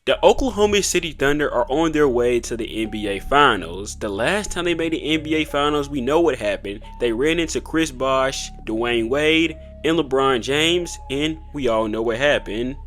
The Oklahoma City Thunder are on their way to the NBA Finals. The last time they made the NBA Finals, we know what happened. They ran into Chris Bosh, Dwayne Wade, and LeBron James, and we all know what happened.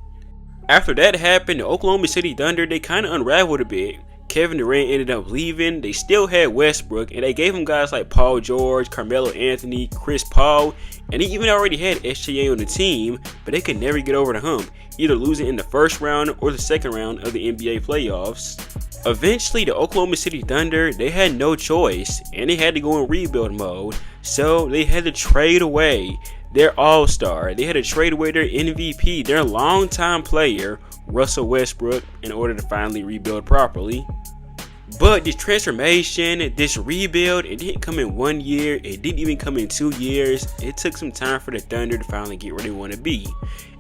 After that happened, the Oklahoma City Thunder, they kind of unraveled a bit. Kevin Durant ended up leaving. They still had Westbrook, and they gave him guys like Paul George, Carmelo Anthony, Chris Paul, and they even already had SGA on the team, but they could never get over the hump, either losing in the first round or the second round of the NBA playoffs. Eventually, the Oklahoma City Thunder, they had no choice, and they had to go in rebuild mode, so they had to trade away their all-star. They had to trade away their MVP, their longtime player, Russell Westbrook, in order to finally rebuild properly. But this transformation, this rebuild, it didn't come in 1 year, it didn't even come in 2 years. It took some time for the Thunder to finally get where they want to be.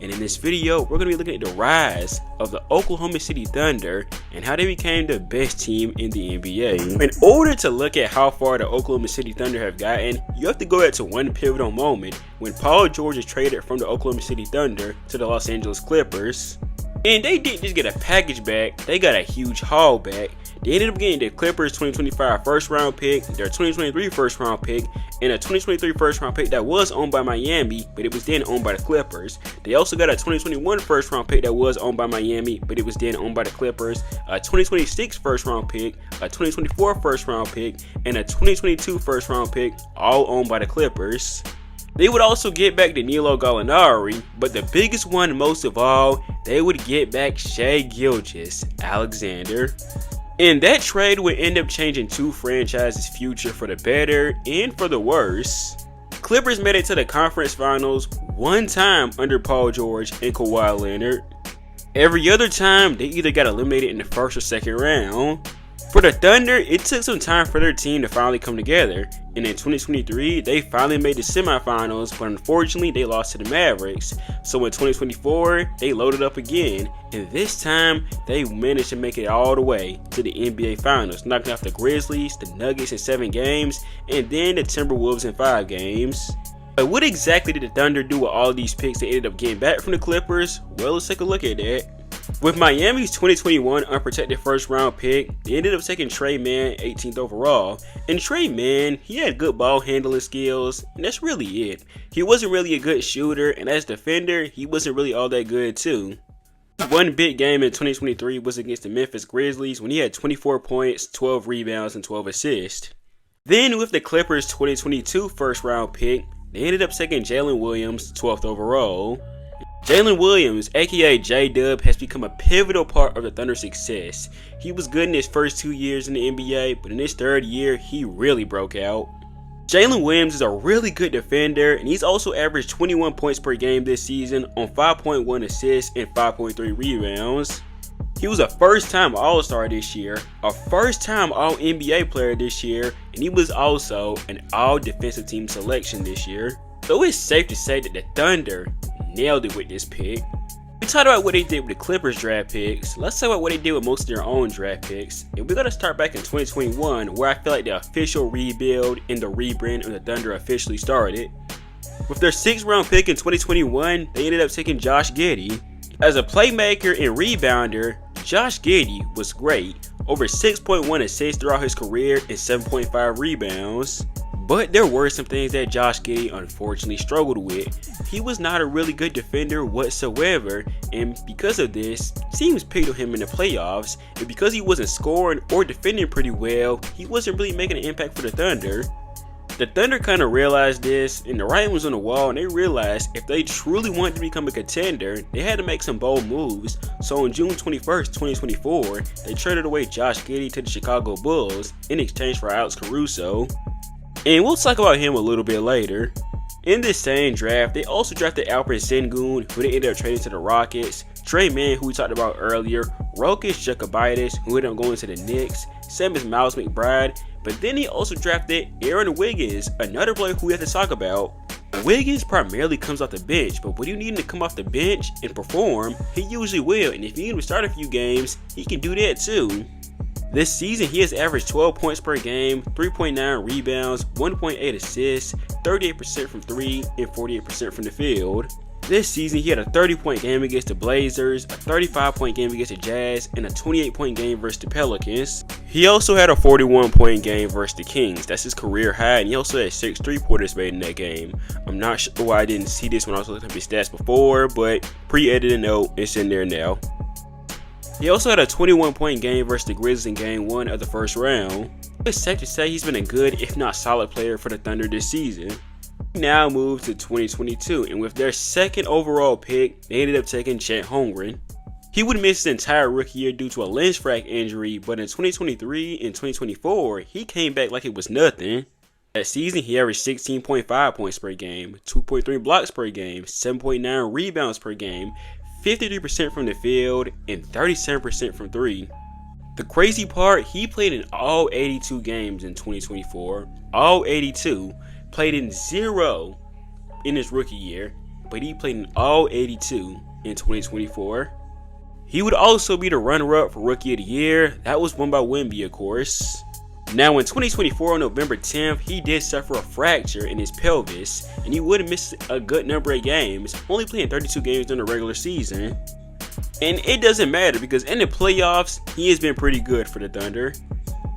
And in this video, we're going to be looking at the rise of the Oklahoma City Thunder and how they became the best team in the NBA. In order to look at how far the Oklahoma City Thunder have gotten, you have to go back to one pivotal moment when Paul George is traded from the Oklahoma City Thunder to the Los Angeles Clippers. And they didn't just get a package back, they got a huge haul back. They ended up getting the Clippers 2025 first round pick, their 2023 first round pick, and a 2023 first round pick that was owned by Miami, but it was then owned by the Clippers. They also got a 2021 first round pick that was owned by Miami, but it was then owned by the Clippers, a 2026 first round pick, a 2024 first round pick, and a 2022 first round pick, all owned by the Clippers. They would also get back Danilo Gallinari, but the biggest one most of all, they would get back Shai Gilgeous-Alexander. And that trade would end up changing two franchises' future for the better and for the worse. Clippers made it to the conference finals one time under Paul George and Kawhi Leonard. Every other time, they either got eliminated in the first or second round. For the Thunder, it took some time for their team to finally come together, and in 2023, they finally made the semifinals, but unfortunately, they lost to the Mavericks. So in 2024, they loaded up again, and this time, they managed to make it all the way to the NBA Finals, knocking off the Grizzlies, the Nuggets in 7 games, and then the Timberwolves in 5 games. But what exactly did the Thunder do with all these picks they ended up getting back from the Clippers? Well, let's take a look at that. With Miami's 2021 unprotected first round pick, they ended up taking Tre Mann 18th overall. And Tre Mann, he had good ball handling skills, and that's really it. He wasn't really a good shooter, and as a defender, he wasn't really all that good too. One big game in 2023 was against the Memphis Grizzlies when he had 24 points, 12 rebounds, and 12 assists. Then with the Clippers 2022 first round pick, they ended up taking Jalen Williams 12th overall. Jalen Williams, aka J-Dub, has become a pivotal part of the Thunder's success. He was good in his first 2 years in the NBA, but in his third year, he really broke out. Jalen Williams is a really good defender, and he's also averaged 21 points per game this season on 5.1 assists and 5.3 rebounds. He was a first-time All-Star this year, a first-time All-NBA player this year, and he was also an All-Defensive Team selection this year. So it's safe to say that the Thunder nailed it with this pick. We talked about what they did with the Clippers draft picks. Let's talk about what they did with most of their own draft picks. And we're going to start back in 2021, where I feel like the official rebuild and the rebrand of the Thunder officially started. With their 6th round pick in 2021, they ended up taking Josh Giddey. As a playmaker and rebounder, Josh Giddey was great, over 6.1 assists throughout his career and 7.5 rebounds. But there were some things that Josh Giddey unfortunately struggled with. He was not a really good defender whatsoever, and because of this, teams picked on him in the playoffs, and because he wasn't scoring or defending pretty well, he wasn't really making an impact for the Thunder. The Thunder kind of realized this, and the writing was on the wall, and they realized if they truly wanted to become a contender, they had to make some bold moves. So on June 21st, 2024, they traded away Josh Giddey to the Chicago Bulls in exchange for Alex Caruso. And we'll talk about him a little bit later. In this same draft, they also drafted Alperen Sengun, who they ended up trading to the Rockets, Tre Mann, who we talked about earlier, Rokas Jokubaitis, who ended up going to the Knicks, same as Miles McBride, but then he also drafted Aaron Wiggins, another player who we have to talk about. Wiggins primarily comes off the bench, but when you need him to come off the bench and perform, he usually will, and if you need him to start a few games, he can do that too. This season, he has averaged 12 points per game, 3.9 rebounds, 1.8 assists, 38% from 3, and 48% from the field. This season, he had a 30-point game against the Blazers, a 35-point game against the Jazz, and a 28-point game versus the Pelicans. He also had a 41-point game versus the Kings. That's his career high, and he also had 6 3-pointers made in that game. I'm not sure why I didn't see this when I was looking at his stats before, but pre-edited note, it's in there now. He also had a 21-point game versus the Grizzlies in Game 1 of the first round. It's safe to say he's been a good, if not solid player for the Thunder this season. He now moves to 2022, and with their second overall pick, they ended up taking Chet Holmgren. He would miss his entire rookie year due to a Lynch fracture injury, but in 2023 and 2024, he came back like it was nothing. That season, he averaged 16.5 points per game, 2.3 blocks per game, 7.9 rebounds per game, 53% from the field, and 37% from 3. The crazy part, he played in all 82 games in 2024, all 82, played in 0 in his rookie year, but he played in all 82 in 2024. He would also be the runner-up for Rookie of the Year. That was won by Wemby, of course. Now in 2024 on November 10th, he did suffer a fracture in his pelvis, and he would have missed a good number of games, only playing 32 games during the regular season. And it doesn't matter because in the playoffs, he has been pretty good for the Thunder.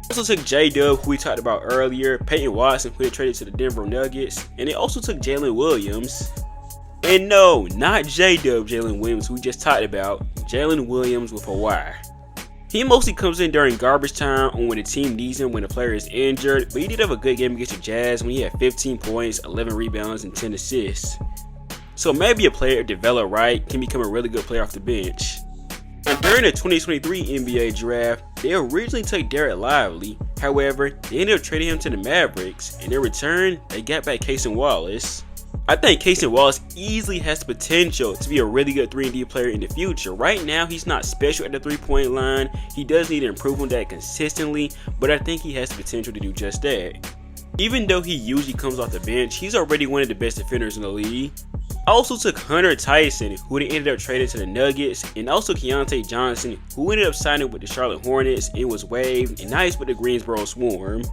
Also took J-Dub, who we talked about earlier, Peyton Watson, who they traded to the Denver Nuggets, and they also took Jalen Williams. And no, not J-Dub Jalen Williams, who we just talked about, Jalen Williams with a Y. He mostly comes in during garbage time or when the team needs him when the player is injured, but he did have a good game against the Jazz when he had 15 points, 11 rebounds, and 10 assists. So maybe a player developed right can become a really good player off the bench. And during the 2023 NBA draft, they originally took Derek Lively. However, they ended up trading him to the Mavericks, and in return, they got back Cason Wallace. I think Cason Wallace easily has the potential to be a really good 3-and-D player in the future. Right now, he's not special at the 3-point line. He does need to improve on that consistently, but I think he has the potential to do just that. Even though he usually comes off the bench, he's already one of the best defenders in the league. I also took Hunter Tyson, who they ended up trading to the Nuggets, and also Keontae Johnson, who ended up signing with the Charlotte Hornets and was waived, and now he's with the Greensboro Swarm.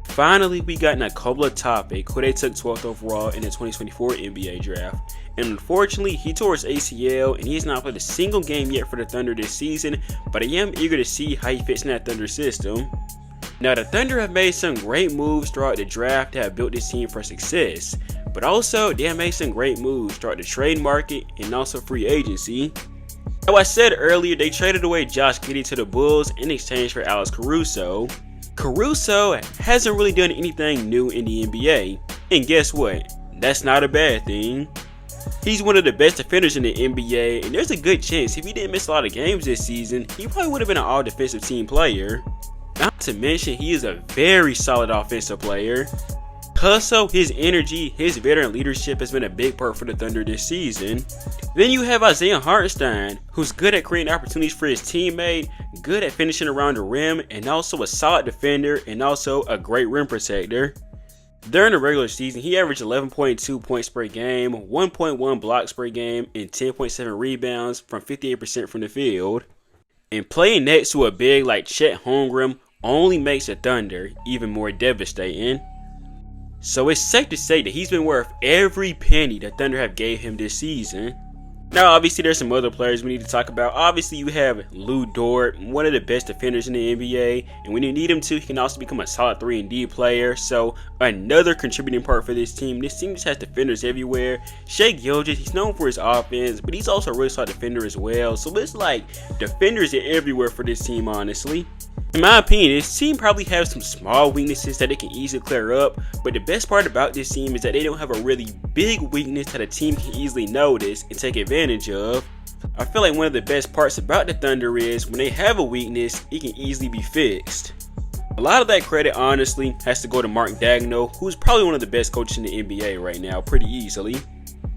Finally, we got Nikola Topic, who they took 12th overall in the 2024 NBA draft. And unfortunately, he tore his ACL and he has not played a single game yet for the Thunder this season, but I am eager to see how he fits in that Thunder system. Now, the Thunder have made some great moves throughout the draft that have built this team for success, but also they have made some great moves throughout the trade market and also free agency. Now, I said earlier they traded away Josh Giddey to the Bulls in exchange for Alex Caruso. Caruso hasn't really done anything new in the NBA, and guess what? That's not a bad thing. He's one of the best defenders in the NBA, and there's a good chance if he didn't miss a lot of games this season, he probably would have been an all-defensive team player. Not to mention, he is a very solid offensive player. Hustle, his energy, his veteran leadership has been a big part for the Thunder this season. Then you have Isaiah Hartenstein, who's good at creating opportunities for his teammate, good at finishing around the rim, and also a solid defender and also a great rim protector. During the regular season, he averaged 11.2 points per game, 1.1 blocks per game, and 10.7 rebounds from 58% from the field. And playing next to a big like Chet Holmgren only makes the Thunder even more devastating. So it's safe to say that he's been worth every penny the Thunder have gave him this season. Now obviously there's some other players we need to talk about. Obviously you have Lou Dort, one of the best defenders in the NBA, and when you need him to, he can also become a solid 3-and-D player. So another contributing part for this team. This team just has defenders everywhere. Shai Gilgeous, he's known for his offense, but he's also a really solid defender as well. So it's like defenders are everywhere for this team, honestly. In my opinion, this team probably has some small weaknesses that they can easily clear up, but the best part about this team is that they don't have a really big weakness that a team can easily notice and take advantage of. I feel like one of the best parts about the Thunder is when they have a weakness, it can easily be fixed. A lot of that credit, honestly, has to go to Mark Daigneault, who's probably one of the best coaches in the NBA right now, pretty easily.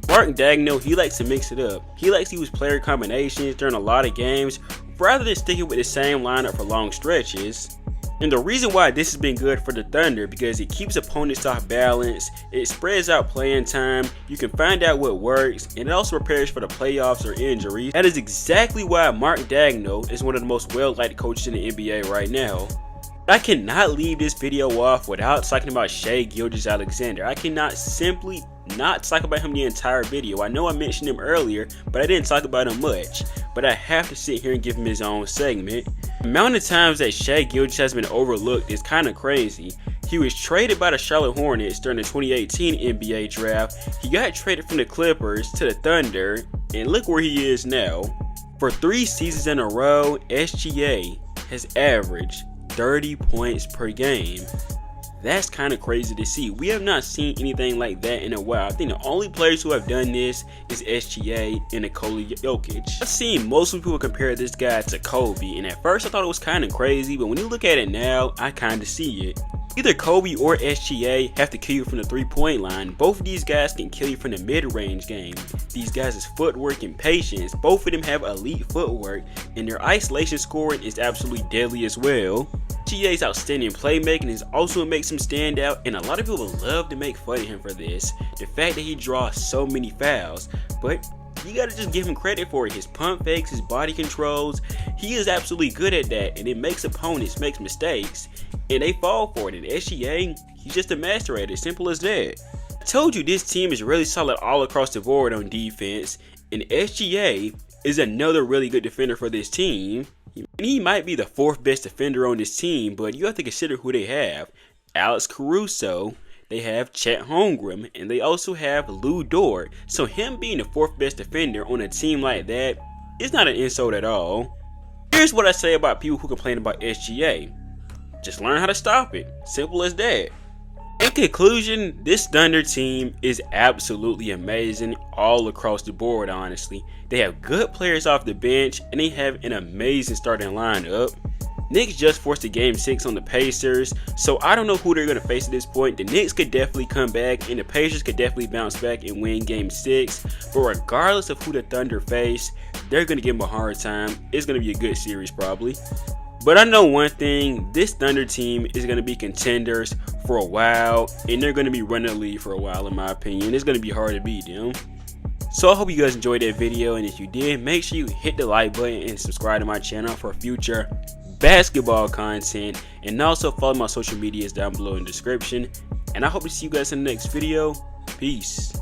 Mark Daigneault, he likes to mix it up. He likes to use player combinations during a lot of games, rather than sticking with the same lineup for long stretches. And the reason why this has been good for the Thunder because it keeps opponents off balance, it spreads out playing time, you can find out what works, and it also prepares for the playoffs or injuries. That is exactly why Mark Daigneault is one of the most well-liked coaches in the NBA right now. I cannot leave this video off without talking about Shai Gilgeous-Alexander. I cannot simply not talk about him the entire video. I know I mentioned him earlier, but I didn't talk about him much. But I have to sit here and give him his own segment. The amount of times that Shai Gilgeous has been overlooked is kind of crazy. He was traded by the Charlotte Hornets during the 2018 NBA draft. He got traded from the Clippers to the Thunder, and look where he is now. For 3 seasons in a row, SGA has averaged 30 points per game. That's kind of crazy to see. We have not seen anything like that in a while. I think the only players who have done this is SGA and Nikola Jokic. I've seen most people compare this guy to Kobe, and at first I thought it was kind of crazy, but when you look at it now, I kind of see it. Either Kobe or SGA have to kill you from the 3-point line. Both of these guys can kill you from the mid-range game. These guys' footwork and patience, both of them have elite footwork, and their isolation scoring is absolutely deadly as well. SGA's outstanding playmaking is also what makes him stand out, and a lot of people love to make fun of him for this. The fact that he draws so many fouls, but you gotta just give him credit for it. His pump fakes, his body controls, he is absolutely good at that, and it makes opponents make mistakes, and they fall for it. And SGA, he's just a master at it, simple as that. I told you this team is really solid all across the board on defense, and SGA is another really good defender for this team. And he might be the 4th best defender on this team, but you have to consider who they have. Alex Caruso, they have Chet Holmgren, and they also have Lou Dort. So him being the 4th best defender on a team like that is not an insult at all. Here's what I say about people who complain about SGA. Just learn how to stop it. Simple as that. In conclusion, this Thunder team is absolutely amazing all across the board, honestly. They have good players off the bench, and they have an amazing starting lineup. Knicks just forced a Game 6 on the Pacers, so I don't know who they're going to face at this point. The Knicks could definitely come back, and the Pacers could definitely bounce back and win Game 6. But regardless of who the Thunder face, they're going to give them a hard time. It's going to be a good series probably. But I know one thing, this Thunder team is going to be contenders for a while, and they're going to be running the league for a while in my opinion. It's going to be hard to beat them. So I hope you guys enjoyed that video, and if you did, make sure you hit the like button and subscribe to my channel for future basketball content, and also follow my social medias down below in the description. And I hope to see you guys in the next video. Peace.